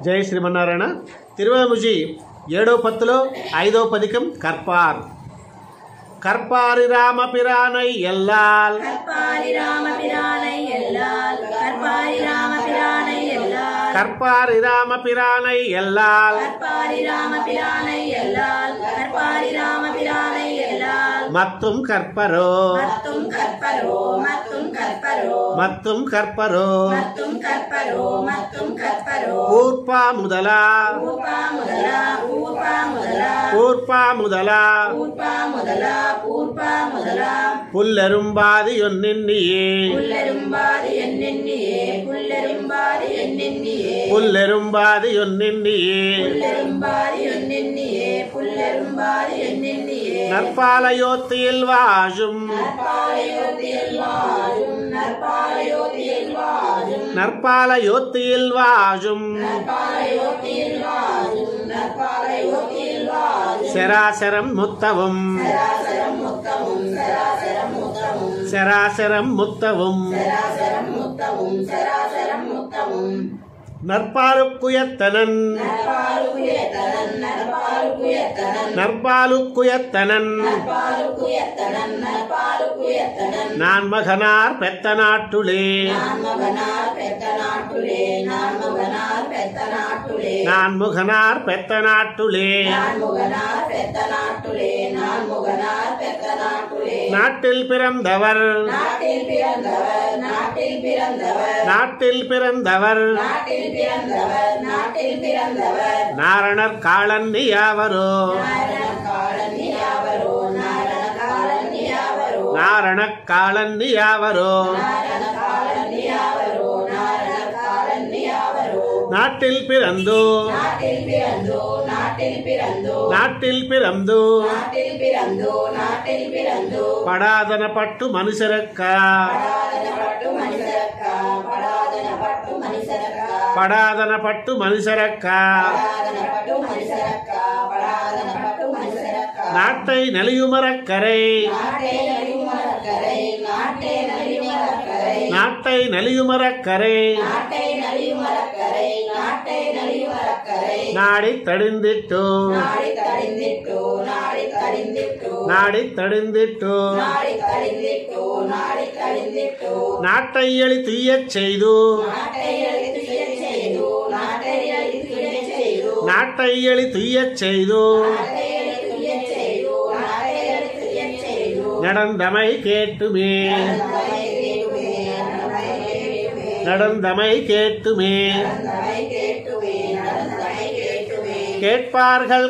జై శ్రీమన్నారాయణ. తిరువముజి 7వ పత్తులో 5వ పదికం కర్పార్. கற்பாரி ராம பிரானை எல்லால் கற்பாரி ராம பிரானை எல்லால் கற்பாரி ராம பிரானை எல்லால் கற்பாரி ராம பிரானை எல்லால் கற்பாரி ராம பிரானை எல்லால் கற்பாரி ராம பிரானை எல்லால் மத்தும் கற்பரோ மத்தும் கற்பரோ மத்தும் கற்பரோ மத்தும் கற்பரோ மத்தும் கற்பரோ மத்தும் கற்பரோ ஊர்பா முதலா ஊர்பா முதலா ஊர்பா முதலா ஊர்பா முதலா ஊர்பா முதலா ஊர்பா முதலா புல்லெரும்பாதி ஒன்னெண்ணியே புல்லெரும்பாதி என்னென்னியே புல்லெரும்பாதி என்னென்னியே புல்லெரும்பாதி ஒன்னெண்ணியே புல்லெரும்பாதி என்னென்னியே புல்லெரும்பாதி என்னென்னியே நற்பாலயோத்தியில் வாழும் நற்பாலயோத்தியில் வாழும் நற்பாலயோத்தியில் வாழும் நற்பாலயோத்தியில் வாழும் நற்பாலயோத்தியில் வாழும் நற்பாலயோத்தியில் வாழும் சராசரம் முத்தவும் சராசரம் முத்தமும் சராசரம் முத்தமும் சராசரம் முத்தவும் சராசரம் முத்தமும் சராசரம் முத்தமும் நற்பாலுக்குயத்தனன் நற்பாலுக்குயத்தனன் நற்பாலுக்குயத்தனன் நற்பாலுக்குயத்தனன் நற்பாலுக்குயத்தனன் நற்பாலுக்குயத்தனன் நான் மகனார் பெத்த நாட்டுளே நான் மகனார் பெத்த நாட்டுலே நான் மகனார் பெத்த நாட்டுலே நான் முகனார் பெத்த நாட்டுளே நான் முகனார் பெத்த நாட்டுலே நான் முகனார் பெத்த நாட்டுலே நாட்டில் பிறந்தவர் நாட்டில் பிறந்தவர் நாட்டில் பிறந்தவர் நாட்டில் பிறந்தவர் நாட்டில் பிறந்தவர் நாட்டில் பிறந்தவர் நாரணர் காளன்னி யாவரோ Narana colony யாவரோ Narana colony யாவரோ Narana காளன்னி யாவரோ Narana colony யாவரோ Narana colony யாவரோ நாட்டில் பிறந்தோ நாட்டில் பிறந்தோ நாட்டில் பிறந்தோ நாட்டில் பிறந்தோ நாட்டில் பிறந்தோ நாட்டில் பிறந்தோ படாதன பட்டு மனுஷரக்கா படாதன பட்டு மனிதரக்கா படாதன பட்டு மனிதரக்கா படாதன பட்டு மனுஷரக்கா படாதன பட்டு மனிதரக்கா படாதன பட்டு மனிதரக்கா நாட்டை நலியுமரக்கரை நாட்டே நலியுமரக்கரை நாட்டே நலியுமரக்கரை நாட்டை நலியுமரக்கரை நாட்டை நலியுமரக்கரை நாட்டை நலியுமரக்கரை நாடி தடிந்திட்டோ நாடி தடிந்திட்டோ நாடி தடிந்திட்டோ நாடி தடிந்திட்டோ நாடி தடிந்திட்டோ நாடி தடிந்திட்டோ நாட்டை எளி துய்யச் செய்து நாட்டை அழித்து செய்து நாட்டை அழித்து செய்து நாட்டை எளி துய்யச் செய்து நாட்டை அழித்து செய்து நாட்டை அழித்து செய்து நடந்தமை கேட்டுமே நடந்தமை கேட்டுமே கேட்பார்கள்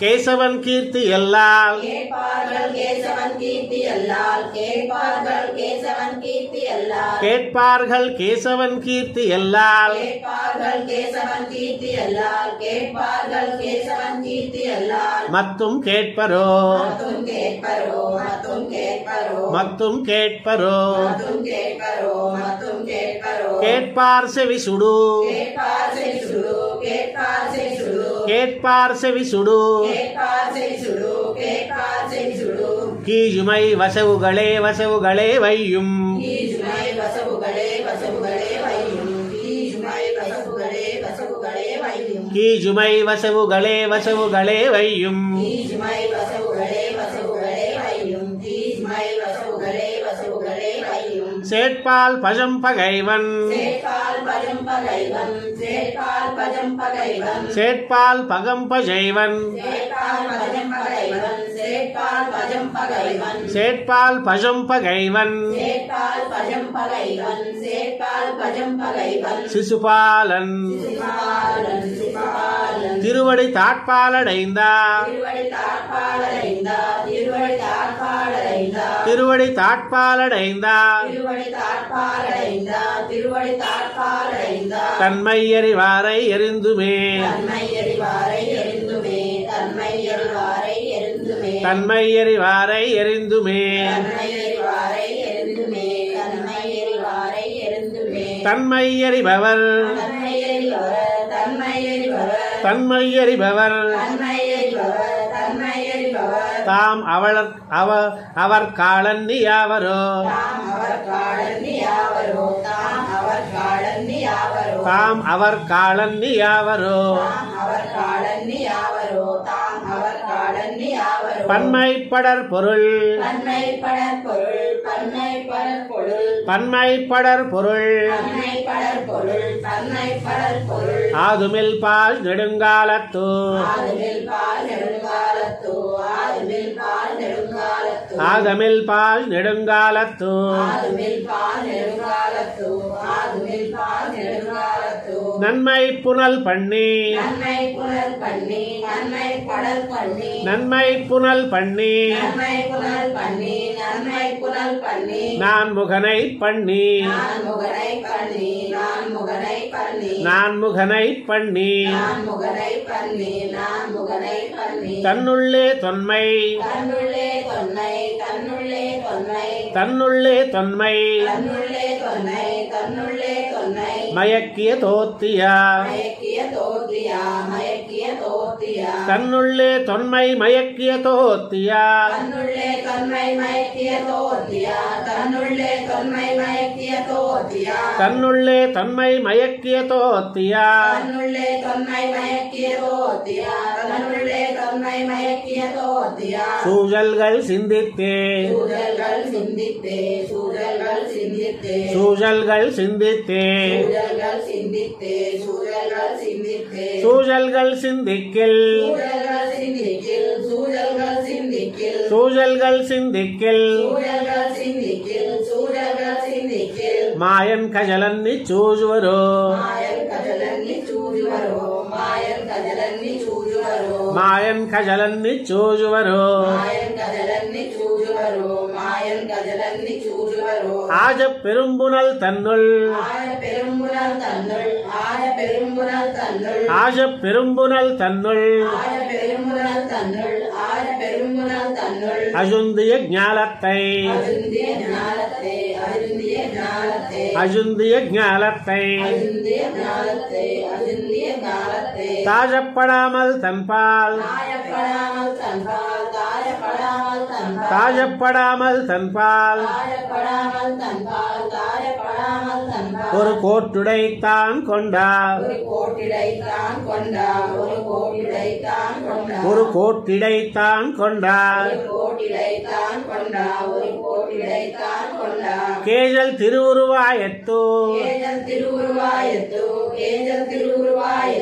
கேசவன் கீர்த்தி எல்லால் கேட்பார்கள் கேசவன் கீர்த்தி அல்லால் கேட்பார்கள் கேசவன் கீர்த்தி அல்லால் கேட்பார்கள் கேசவன் கீர்த்தி எல்லால் கேட்பார்கள் கேசவன் கீர்த்தி அல்லால் கேட்பார்கள் கேசவன் கீர்த்தி அல்லால் மத்தும் கேட்பரோ மத்தும் கேட்பரோ மத்தும் கேட்பரோ மத்தும் கேட்பரோ மத்தும் கேட்பரோ மத்தும் கேட்பரோ கேட்பார் செவி சுடு கேட்பார் செவி சுடு கேட்பார் செவி சுடு கேட்பார் செவி சுடு கேட்பார் செவி சுடு கேட்பார் செவி சுடு கீஜுமை வசவுகளே வசவுகளே வையும் ஈஜுமை வசவுகளே வசவுகளே வையும் ஈஜுமை வசவுகளே வசவுகளே வையும் கீஜுமை வசவுகளே வசவுகளே வையும் ஈஜுமை வசவுகளே வசவுகளே வையும் ஈஜுமை வசவுகளே வசவுகளே வையும் சேட்பால் பஜம் பகைவன் சேட்பால் பஜம் பகைவன் சேட்பால் பஜம் பகைவன் சேட்பால் பகம் பஜைவன் சேட்பால் பஜம் பகைவன் சேட்பால் பஜம் பகைவன் சேட்பால் பஜம் பகைவன் சேட்பால் பஜம் பகைவன் சேட்பால் பஜம் பகைவன் சிசுபாலன் சிசுபாலன் சிசுபாலன் திருவடி தாட்பாலடைந்தார் திருவடி தாட்பாலடைந்தார் திருவடி தாட்பாலடைந்தார் திருவடி தாட்பாலடைந்தார் திருவடி தாட்பாலடைந்தார் திருவடி தாட்பாலடைந்தார் தன்மை எறிவாரை எரிந்துமே தன்மை எறிவாரை எரிந்துமே தன்மை எறிவாரை எரிந்துமே தன்மை எறிவாரை எரிந்துமே தன்மை எறிவாரை எரிந்துமே தன்மை எறிவாரை எரிந்துமே தன்மை எறிபவர் தன்மை எறிபவர் தன்மை எறிபவர் தன்மை எறிபவர் தன்மை எறிபவர் தன்மை எறிபவர் தாம் அவர் காலன்னி யாவரோ தாம் அவர் காலனி யாவரோ தாம் அவர் காலன்னி யாவரோ தாம் அவர் காலன்னி யாவரோ தாம் அவர் காலன்னி யாவரோ தாம் அவர் காலன்னி யாவரோ பன்மைப்படர் பொருள் பன்மைப்படர் பொருள் பன்மைப்படர் பொருள் பன்மைப்படர் பொருள் பன்மைப்படர் பொருள் பன்மைப்படர் பொருள் ஆதுமில் பால் நெடுங்காலத்து ஆதுமில் பால் நெடுங்காலத்து ஆதுமில் பால் நெடுங்காலத்து ஆகமில் பால் நெடுங்காலத்து ஆதுமில் பால் நெடுங்காலத்து ஆதுமில் பால் நெடுங்காலத்து நன்மை புனல் பண்ணி நன்மை புனல் பண்ணி நன்மை படல் பண்ணி நன்மை புனல் பண்ணி நன்மை புனல் பண்ணி நன்மை புனல் பண்ணி நான் முகனை பண்ணி நான் முகனை பண்ணி நான் முகனை பண்ணி நான் முகனை பண்ணி நான் முகனை பண்ணி நான் முகனை பண்ணி தன்னுள்ளே தொன்மை தன்னுள்ளே தொன்மை தன்னுள்ளே தொன்மை தன்னுள்ளே தொன்மை தன்னுள்ளே தொன்மை தன்னுள்ளே தொன்மை மயக்கிய தோத்தியா மயக்கிய தோத்தியா மயக்கிய தோத்தியா தன்னுள்ளே தொன்மை மயக்கிய தோத்தியா தன்னுள்ளே தொன்மை மயக்கிய தோத்தியா தன்னுள்ளே தொன்மை மயக்கிய தோத்தியா தன்னுள்ளே தொன்மை மயக்கிய தோத்தியா தன்னுள்ளே தொன்மை மயக்கிய தோத்தியா தன்னுள்ளே தொன்மை மயக்கிய தோத்தியா சூழல்கள் சிந்தித்தே சூழல்கள் சிந்தித்தே சூழல்கள் சிந்தித்தே சூழல்கள் சிந்தித்தே சூழல்கள் சிந்தித்தே சூழல்கள் சிந்தித்தே சூழல்கள் சிந்திக்கில் சூழல்கள் சிந்திக்கில் சூழல்கள் சிந்திக்கில் சூழல்கள் சிந்திக்கில் சூழல்கள் சிந்திக்கில் சூழல்கள் சிந்திக்கில் மாயன் கஜலன்னி சூஜுவரோ மாயன் கஜலன்னி சூஜுவரோ மாயன் கஜலன்னி சூஜுவரோ மாயன் கஜலன்னி சூஜுவரோ மாயன் கஜலன்னி சூஜுவரோ மாயன் கஜலன்னி சூஜுவரோ ஆஜ பெரும்புனல் தன்னுள் ஆய பெரும்புனல் தன்னுள் ஆய பெரும்புனல் தன்னுள் ஆஜ பெரும்புனல் தன்னுள் ஆய பெரும்புனல் தன்னுள் ஆய பெரும்புனல் தன்னுள் அஜுந்திய ஞாலத்தை அருந்திய ஞானத்தை அருந்திய ஞானத்தை அஜுந்திய ஞாலத்தை அருந்திய ஞானத்தை அருந்திய ஞானத்தை தாஜப்படாமல் தன்பால் தாயப்படாமல் தன்பால் தாயப்படாமல் தன்பால் தாஜப்படாமல் தன்பால் தாயப்படாமல் தன்பால் தாயப்படாமல் தன்பால் ஒரு கோட்டுடைத்தான் கொண்டார் ஒரு கோட்டிடைத்தான் கொண்டார் ஒரு கோட்டிடைத்தான் கொண்டார் ஒரு கோட்டிடைத்தான் கொண்டார் ஒரு கோட்டிடைத்தான் கொண்டார் ஒரு கோட்டிடைத்தான் கொண்டார் கேஜல் திருவுருவாயத்து கேஜல் திருவுருவாயத்து கேஜல் திருவுருவாயத்து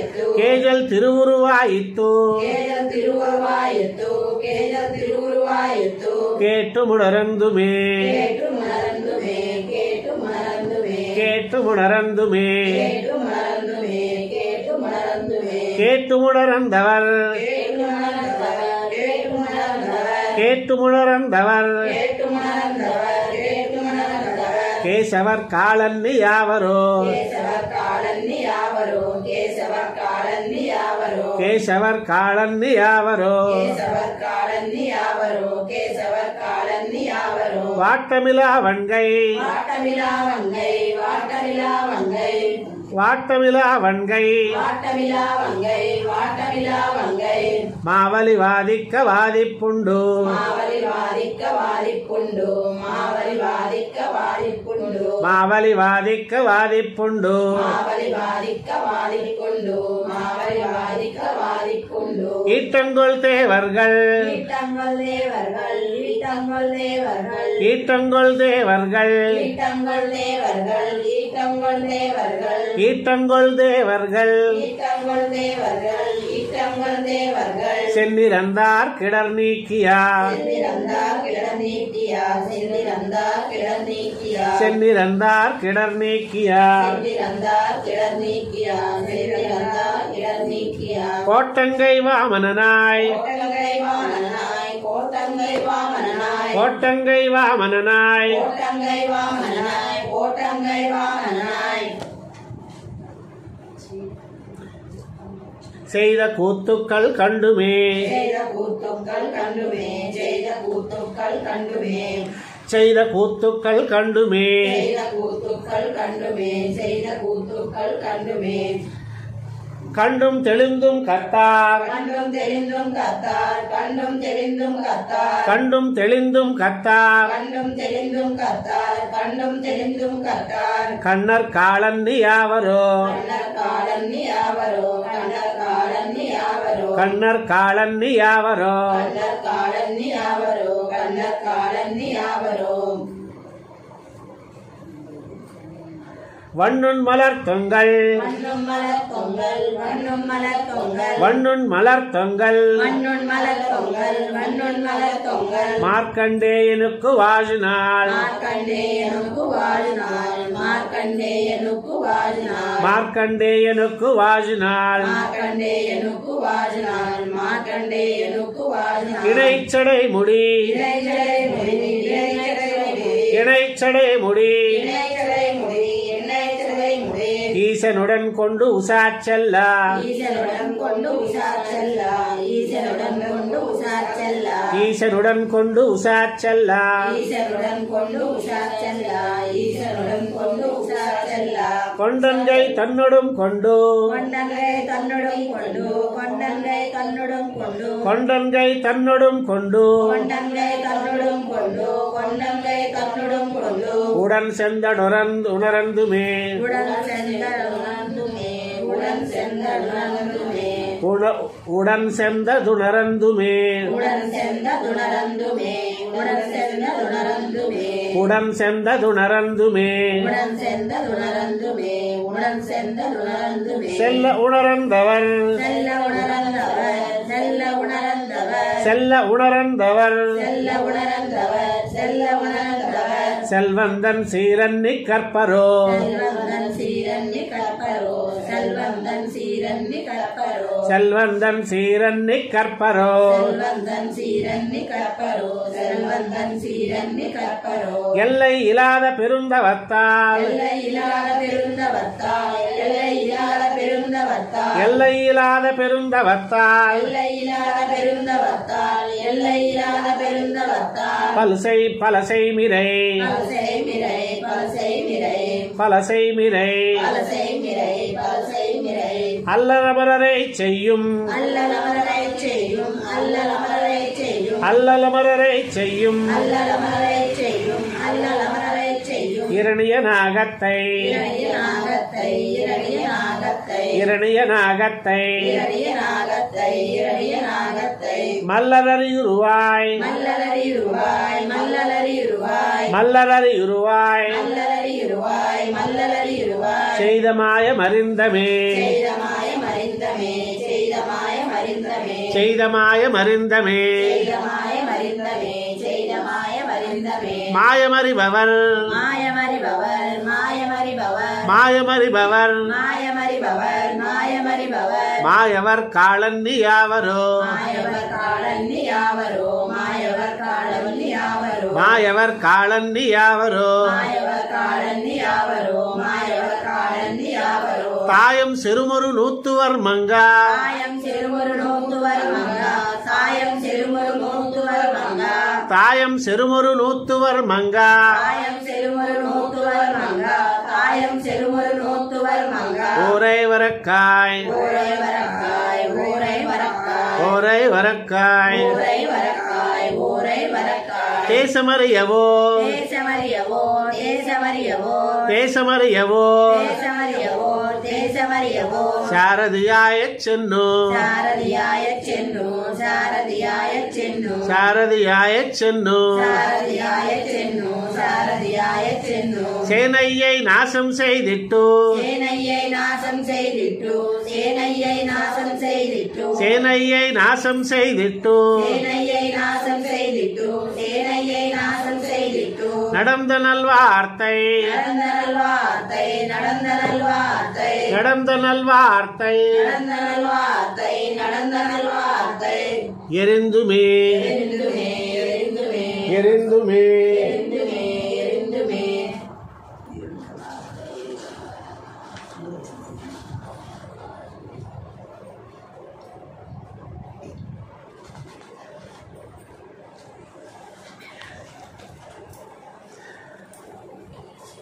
கேஜல் திருவுருவாயித்து கேஜல் திருவுருவாயத்து கேஜல் திருவுருவாயத்து கேட்டு முடரந்துமே கேட்டு மறந்துமே கேட்டு மறந்துமே கேட்டு முடரந்துமே கேட்டு மறந்துமே கேட்டு மறந்துமே கேட்டு முடரந்தவர் கேட்டு மறந்தவர் கேட்டு மறந்தவர் கேட்டு முடரந்தவர் கேட்டு மறந்தவர் கேட்டு மறந்தவர் கேசவர் காலன்னி யாவரோ கேசவர் காலன்னி யாவரோ கேசவர் காலன்னி யாவரோ கேசவர் காலன்னி யாவரோ கேசவர் காலன்னி யாவரோ கேசவர் காலன்னி யாவரோ வாட்டமிலா வன்கை வாட்டமிலா வங்கை வாட்டமிலா வங்கை வாட்டமிலா வன்கை வாட்டமிலா வங்கை வாட்டமிலா வங்கை மாவலி வாதிக்க வாதிப்புண்டு மாவலி வாதிக்க வாதிப்புண்டு மாவலி வாதிக்க வாதிப்புண்டு மாவலி வாதிக்க வாதிப்புண்டு மாவலி வாதிக்க வாதிப்புண்டு மாவலி வாதிக்க வாதிப்புண்டு ஈட்டங்கொள் தேவர்கள் ஈட்டங்கள் தேவர்கள் ஈட்டங்கள் தேவர்கள் ஈட்டங்கொள் தேவர்கள் ஈட்டங்கள் தேவர்கள் ஈட்டங்கள் தேவர்கள் ஈட்டங்கொள் தேவர்கள் ஈட்டங்கள் தேவர்கள் ஈட்டங்கள் தேவர்கள் சென்னிரந்தார் கிடர் நீக்கியா சென்னிரந்தார் கிடர் நீக்கியா சென்னிரந்தார் கிடர் நீக்கியா சென்னிரந்தார் கிடர் நீக்கியா சென்னிரந்தார் கிடர் நீக்கியா சென்னிரந்தார் கிடர் நீக்கியா கோட்டங்கை வாமனனாய் கோட்டங்கை வாமனனாய் கோட்டங்கை வாமனனாய் கோட்டங்கை வாமனனாய் கோட்டங்கை வாமனனாய் கோட்டங்கை வாமனனாய் செய்த கூத்துக்கள் கண்டுமே செய்த கூத்துக்கள் கண்டுமே செய்த கூத்துக்கள் கண்டுமே செய்த கூத்துக்கள் கண்டுமே செய்த கூத்துக்கள் கண்டுமே செய்த கூத்துக்கள் கண்டுமே கண்டும் தெளிந்தும் கத்தார் கண்டும் தெரிந்தும் கத்தார் கண்டும் தெரிந்தும் கத்தார் கண்டும் தெளிந்தும் கத்தார் கண்டும் தெரிந்தும் கத்தார் கண்டும் தெரிந்தும் கத்தார் கண்ணர் காலன்னி யாவரோ கண்ணர் காலன்னி யாவரோ கண்ணர் காலன்னி யாவரோ கண்ணர் காலன்னி யாவரோ கண்ணர் காலன்னி யாவரோ கண்ணர் காலன்னி யாவரோ வண்ணுன் மலர் தொங்கல் மண்ணும் மலர் தொங்கல் வண்ணும் மலர் தொங்கல் வண்ணுன் மலர் தொங்கல் மண்ணுன் மலர் தொங்கல் வண்ணுன் மலர் தொங்கல் மார்க்கண்டேயனுக்கு வாழினாள் மார்க்கண்டேயனுக்கு வாழ்நாள் மார்க்கண்டேயனுக்கு வாழ்நாள் மார்க்கண்டேயனுக்கு வாழினாள் மார்க்கண்டேயனுக்கு வாழ்நாள் மார்க்கண்டேயனுக்கு வாழ்நாள் இணைச்சடை முடி இணைச்சடை முடி இணைச்சடை முடி இணைச்சடை முடி இணைச்சடை முடி ஈசனுடன் கொண்டு உசாச்செல்லா ஈசனுடன் கொண்டு உசார் செல்லா ஈசனுடன் கொண்டு உசார் செல்லா ஈசனுடன் கொண்டு உசாச்செல்லா ஈசனுடன் கொண்டு உசார் செல்லா ஈசனுடன் கொண்டு உசார் செல்லா கொண்டங்கை தன்னுடன் கொண்டு கொண்டங்கை தன்னுடன் கொண்டு கொண்டங்கை தன்னுடன் கொண்டு கொண்டங்கை தன்னுடன் கொண்டு கொண்டங்கை தன்னுடன் கொண்டு கொண்டங்கை தன்னுடன் கொண்டு உடன் உணர்ந்துமே உடன் சென்றதுணர்ந்துமே உடன் சென்றதுணர்ந்துமே உடன் சென்றதுணர்ந்துமே உடன் சென்றதுணர்ந்துமே உடன் சென்றதுணர்ந்துமே உடன் சென்றதுணர்ந்துமே உடன் சென்றதுணர்ந்துமே உடன் சென்றதுணர்ந்துமே செல்ல உணர்ந்தவர் செல்ல உணர்ந்தவர் செல்ல உணர்ந்தவர் செல்ல உணர்ந்தவர் செல்ல உணர்ந்தவர் செல்ல உணர்ந்தவர் செல்வந்தன் சீரன்னி கற்பரோ செல்வந்தன் சீரன்னி கற்பரோ செல்வந்தன் சீரன்னி கற்பரோ செல்வந்தன் சீரன்னி கற்பரோ செல்வந்தன் சீரன்னி கற்பரோ செல்வந்தன் சீரன்னி கற்பரோ எல்லை இல்லாத பெருந்தவத்தால் எல்லை இல்லாத பெருந்தவத்தால் எல்லை இல்லாத பெருந்தவத்தால் எல்லை இல்லாத பெருந்தவத்தால் எல்லை இல்லாத பெருந்தவத்தால் எல்லை இல்லாத பெருந்தவத்தால் பலசை மிரை பலசை மிரை பலசை மிரை பலசை மிரை பலசை மிரை பலசை மிரை அல்லலமரரை செய்யும் அல்லலமரை செய்யும் அல்லலமரை செய்யும் அல்லலமரரை செய்யும் அல்லலமரை செய்யும் அல்லலமரை செய்யும் இரணிய நாகத்தை இரணிய நாகத்தை இரணிய நாகத்தை இரணிய நாகத்தை இரணிய நாகத்தை இரணிய நாகத்தை மல்லரறியுருவாய் மல்லலறியுருவாய் மல்லலறியுருவாய் மல்லரறியுருவாய் மல்லலறியுருவாய் மல்லலறியுருவாய் செய்தமாய மறிந்தமே செய்தமாய மறிந்தமே செய்தமாய மறிந்தமே செய்தமாய மறிந்தமே செய்தமாய மறிந்தமே செய்தமாய மறிந்தமே மாயமறிபவர் மாயமறிபவர் மாயமறிபவர் மாயமறிபவர் மாயமறிபவர் மாயமறிபவர் மாயவர் காலன்னி யாவரோ மாயவர் காலன்னி யாவரோ மாயவர் காலன்னி யாவரோ மாயவர் காலன்னி யாவரோ மாயவர் காலன்னி யாவரோ மாயவர் காலன்னி யாவரோ தாயம் சிறுமுறு நூத்துவர் மங்கா சாயம் செருமொரு நோத்துவர் மங்கா சாயம் செருமொரு நோத்துவர் மங்கா தாயம் சிறுமுறு நூத்துவர் மங்கா சாயம் செருமொரு நோத்துவர் மங்கா சாயம் செருமொரு நோத்துவர் மங்கா ஓரை வரக்காய் ஊரை வரக்காய் ஊரை வரக்காய் ஓரை வரக்காய் ஊரை வரக்காய் ஊரை வரக்காய் தேசமறியவோ தேசமறியவோ தேசமறியவோ தேசமறியவோ தேசமறியவோ தேசமறியவோ சாரதியாய சென்னு சாரதியாய சென்னு சாரதியாய சென்னு சாரதியாய சென்னு சாரதியாய சென்னு சாரதியாய சென்னு சேனையை நாசம் செய்திட்டு சேனையை நாசம் செய்திட்டு சேனையை நாசம் செய்திட்டு சேனையை நாசம் செய்திட்டு சேனையை நாசம் செய்திட்டு சேனையை நாசம் செய்திட்டு நடந்த நல்வார்த்தை நடந்த நல்வார்த்தை நடந்த நல்வார்த்தை நடந்த நல்வார்த்தை நடந்த நல்வார்த்தை நடந்த நல்வார்த்தை எரிந்துமே எரிந்துமே எரிந்துமே எரிந்துமே எரிந்துமே எரிந்துமே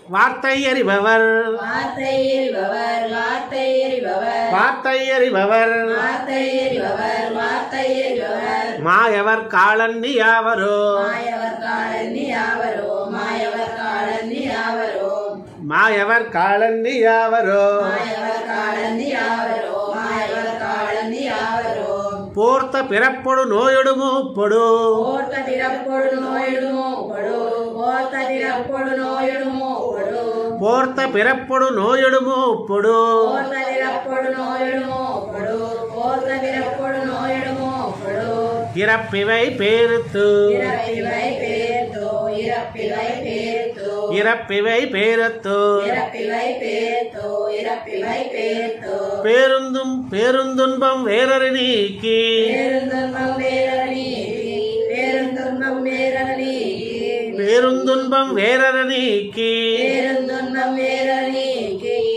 வார்த்தை எறிபவர் வார்த்தை எறிபவர் வார்த்தை எறிபவர் வார்த்தை அறிபவர் வார்த்தை அறிபவர் வார்த்தை அறிபவர் மாயவர் காலன்னி யாவரோ மாயவர் காலன்னி யாவரோ மாயவர் காலன்னி யாவரோ மாயவர் காலன்னி யாவரோ மாயவர் காலன்னி யாவரோ மாயவர் காலன்னி யாவரோ போர்த்த பிறப்பொடு நோயொடு மூப்பொடு ஓர்த்த பிறப்பொடு நோயிடுமோ படு ஓர்த்த பிறப்பொடு நோயிடுமோ படு போர்த்த பிறப்பொடு நோயொடு மூப்பொடு ஓர்த்த பிறப்பொடு நோயிடுமோ படு ஓர்த்த பிறப்பொடு நோயிடுமோ படு இறப்பிவை பேருத்து இறப்பிவை பேர்த்தோ இறப்பிவை பேர்த்தோ இறப்பிவை பேரத்து இறப்பிவை பேர்த்தோ இறப்பிவை பேர்த்தோ பேருந்துன்பம் வேறறி நீக்கி பேருந்துன்பம் வேறனி பேருந்துன்பம் வேறனி பேருந்துன்பம் வேறற நீக்கி பேருந்துன்பம் வேறனி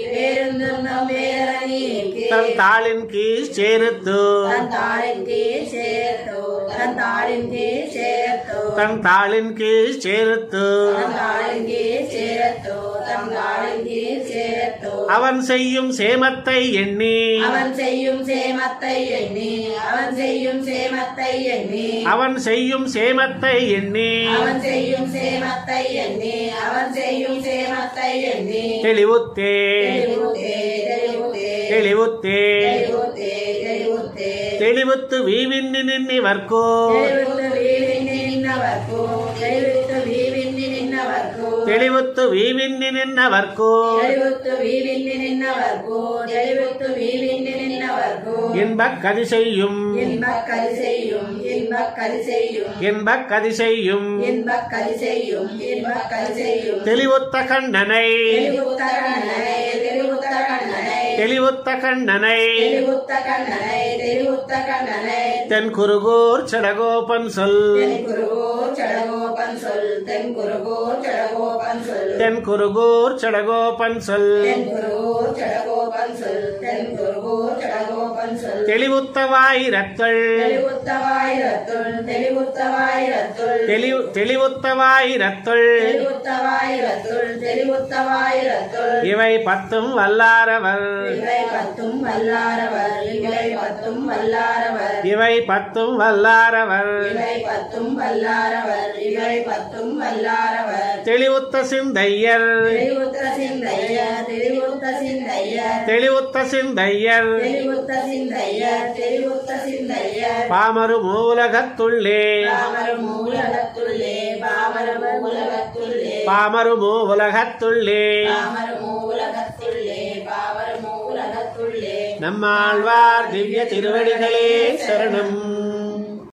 பேருந்துன்பம் வேறனி தன் தாளின் கீழ் சேருத்து தன் தாளின் கீழ் சேர்த்தோ தன் தாளின் கீழ் சேர்த்தோ தன் தாளின் கீழ் சேருத்து தன் தாளின் கீழ் சேர்த்தோ தன் தாளின் கீழ் சேர்த்தோ அவன் செய்யும் சேமத்தை எண்ணி அவன் செய்யும் சேமத்தை எண்ணி அவன் செய்யும் சேமத்தை எண்ணி அவன் செய்யும் சேமத்தை எண்ணி அவன் செய்யும் சேமத்தை எண்ணி அவன் செய்யும் சேமத்தை எண்ணி தெளிவுத்தே தெளிவுத்தே தெளிவுத்தே தெளிவுத்தே தெளிவுத்தே தெளிவுத்தே தெளிவுத்து வீவின்னி நின்னிவர்க்கோ தெளிவுத்து வீவின்னி நின்னவர்க்கோ தெளிவுத்து வீவின்னி நின்னவர்க்கோ தெளிவுத்து வீவின்னி நின்னவர்க்கோ தெளிவுத்து வீவின்னி நின்னவர்க்கோ தெளிவுத்து வீவின்னி நின்னவர்க்கோ இன்பக் கதி செய்யும் இன்பக் கதி செய்யும் இன்பக் கதி செய்யும் இன்பக் கதி செய்யும் இன்பக் கதி செய்யும் இன்பக் கதி செய்யும் தெளிவுத்த கண்ணனை தெளிவுத்த கண்ணனை தெளிவுத்த கண்ணனை தெளிவுத்த கண்ணனை தெளிவுத்த கண்ணனை தெளிவுத்த கண்ணனை தென் குருகூர் சடகோபன் சொல் தென் குருகூர் சடகோபன் சொல் தென் குருகூர் சடகோபன் சொல் தென் குருகூர் சடகோபன் சொல் தென் குருகூர் சடகோபன் சொல் தென் குருகூர் சடகோபன் சொல் தெளிவுத்தவாயிரத்துள் தெளிவுத்தவாயிரத்துள் தெளிவுத்தவாயிரத்துள் தெளிவுத்தவாயிரத்துள் தெளிவுத்தவாயிரத்துள் தெளிவுத்தவாயிரத்துள் இவை பத்தும் வல்லாரவர் இவை பத்தும் வல்லாரவர் இவை பத்தும் வல்லாரவர் இவை பத்தும் வல்லாரவர் இவை பத்தும் வல்லாரவர் இவை பத்தும் வல்லாரவர் தெளிவுத்த சிந்தையர் தெளிவுத்த சிந்தையர் தெளிவுத்த சிந்தையர் தெளிவுத்த சிந்தையர் தெளிவுத்த சிந்தையர் தெளிவுத்த சிந்தையர் பாமரு மூலகத்துள்ளே பாமர மூலகத்துள்ளே பாமர மூலகத்துள்ளே பாமரு மூலகத்துள்ளே பாமர மூலகத்துள்ளே பாமர மூலகத்துள்ளே நம்மாழ்வார் திவ்ய திருவடிகளே சரணம்.